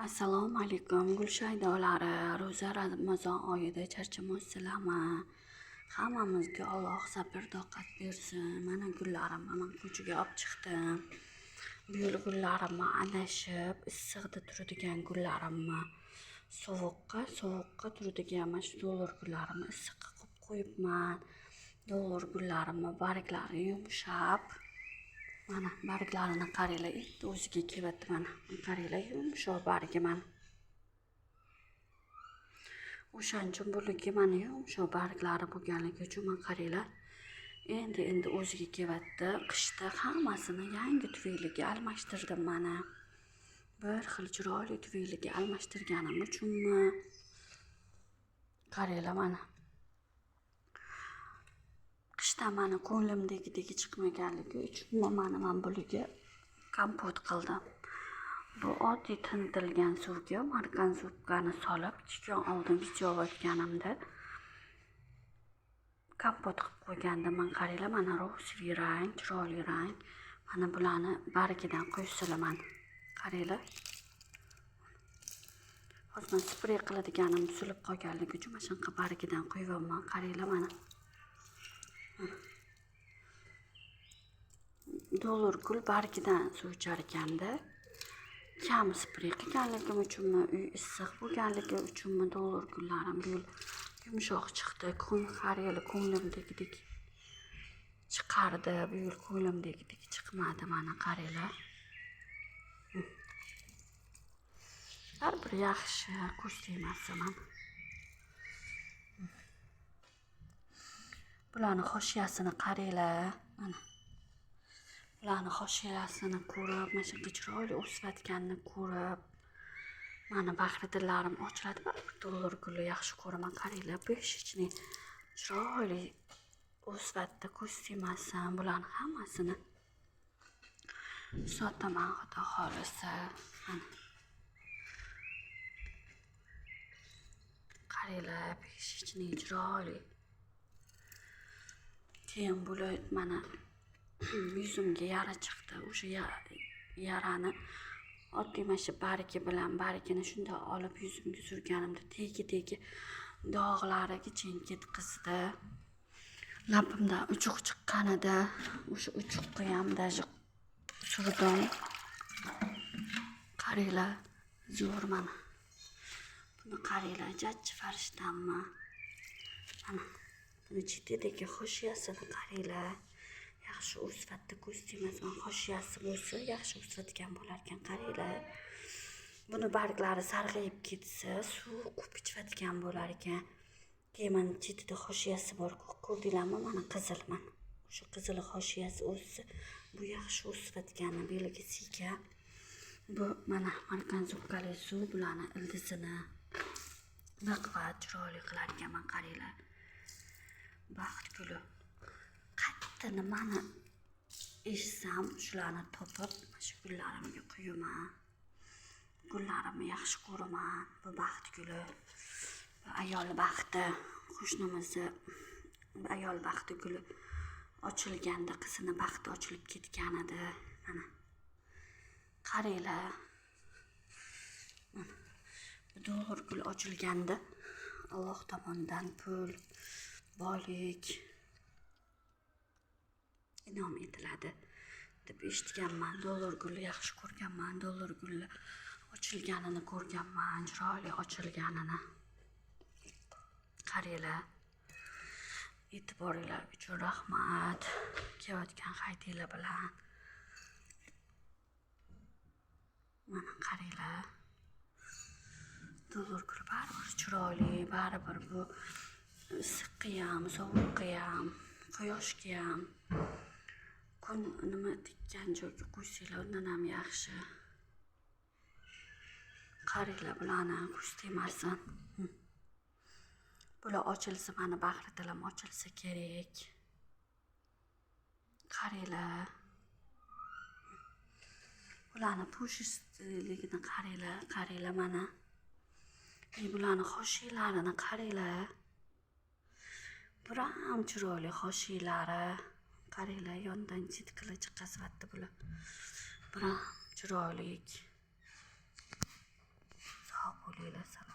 Assalomu alaykum Gulshaydolari. Ro'za Ramazon oyida charchamoqsizlarmi? Hammamizga Alloh sabr toqat bersin. Mana gullarimni men ko'chaga olib chiqdim. Bu yil gullarimni adashib issiqda turadigan gullarimni sovuqqa turadigan mana shu dollar gullarimni issiqqa qo'yibman. Dollar gullarimni barglari yumshab, mana barglarini qaranglar, endi o'ziga kelyapti. Mana qaranglar, yumshoq bargi mana. O'shancha bo'ligi mana yumshoq barglari bo'lganligi uchun mana qaranglar, endi o'ziga kelyapti. Qishda hammasini yangi tufayliga almashtirdim mana. Bir xil chiroyli tufayliga almashtirganim uchunmi? Qaranglar mana. Qishda mana ko'nglimdagidek chiqmaganligi uchun men bularga kompot qildim. Bu oddiy tindirilgan suvga marganzubkani solib, 2 kun oldin video o'tganimda kompot qilib qo'ygandim. Men qaranglar, mana rosli rang, chiroyli rang. Mana bularni barigidan qo'ysalar mana. Qaranglar. Hozir sprey qiladiganim sulib qolganligi uchun mana shunaqa barigidan qo'yibman. Qaranglar mana. Dollar gul bargidan suv ichar ekanda, kam sprey qilganligim uchunmi, uy issiq bo'lganligi uchunmi, dollar gullarim bu yil yumshoq chiqdi. Har yili ko'nglimdagidek chiqardi, bu yil ko'nglimdagidek chiqmadi. Mana qaranglar. Har bir yaxshi ko'z tegmasa mana. Bularni xoshiyasini qaranglar. Mana. Bularni xoshiyasini ko'rib, mana shunga chiroyli o'sayotganini ko'rib, mana bahri dillarim ochiladi. Bir dollar gulni yaxshi ko'raman. Qaranglar, beshichni chiroyli o'sayapti, ko'z tegmasin. Bularni hammasini sotaman, xudo xolisa. Qaranglar, beshichni chiroyli. Keyin bular mana yuzimga yara chiqdi. O'sha yarani oddiy mana shu bargi bilan bargini shunday olib yuzimga surganimda tegi dog'larigacha ketkizdi. Labimdan uchuq chiqqanida o'sha uchuqqa ham даже surdim. Qaranglar, zo'r mana. Buni qaranglar, jajji farishtammi? Mana buni chetidagi xoshiyasini qaranglar. Yaxshi o'sfatda ko'z tegmasman, xoshiyasi bo'lsa yaxshi o'svatgan bo'lar ekan. Qaranglar. Buni barglari sarg'ayib ketsa, suv ko'p ichayotgan bo'lar ekan. Keyin mana chetida xoshiyasi bor. Ko'rdinglarmi? Mana qizil mana. O'sha qizil xoshiyasi o'ssa, bu yaxshi o'svatgani belgisiga. Bu mana marganzubkali suv bularni ildizini baquvvat chiroyli qilar ekan. Mana qaranglar. Baxt guli. Qayerda nimani eshitsam, shularni topib, shu gullarimga qo'yaman. Gullarimni yaxshi ko'raman. Bu baxt guli. Bu ayol baxti. Qo'shnimizni ayol baxti guli ochilganda qizini baxti ochilib ketgan edi. Mana qaranglar. Mana bu dollar gul ochilganda Alloh tomonidan pul, boylik inom etiladi deb eshitganman. Dollar gulni yaxshi ko'rganman. Dollar gulni ochilganini ko'rganman, chiroyli ochilganini. Qaranglar. E'tiboringlar uchun rahmat. Kelayotgan haydinglar bilan. Mana qaranglar. Dollar gul baribir chiroyli, baribir bu issiqqa ham, sovuqqa ham, quyoshga ham, kun nima tekkan joyga qo'ysanglar undan ham yaxshi. Qaranglar, bularni ko'z tegmasin. Bular ochilsa, mana bahri dilim ochilsa kerak. Qaranglar. Bularni pushistligini qaranglar mana. Bularni xoshilarini qaranglar. Buram chiroyli xoshilari. Qaranglar, yondan chitkili chiqasyapti bular. Buram chiroyli. ko'rasan.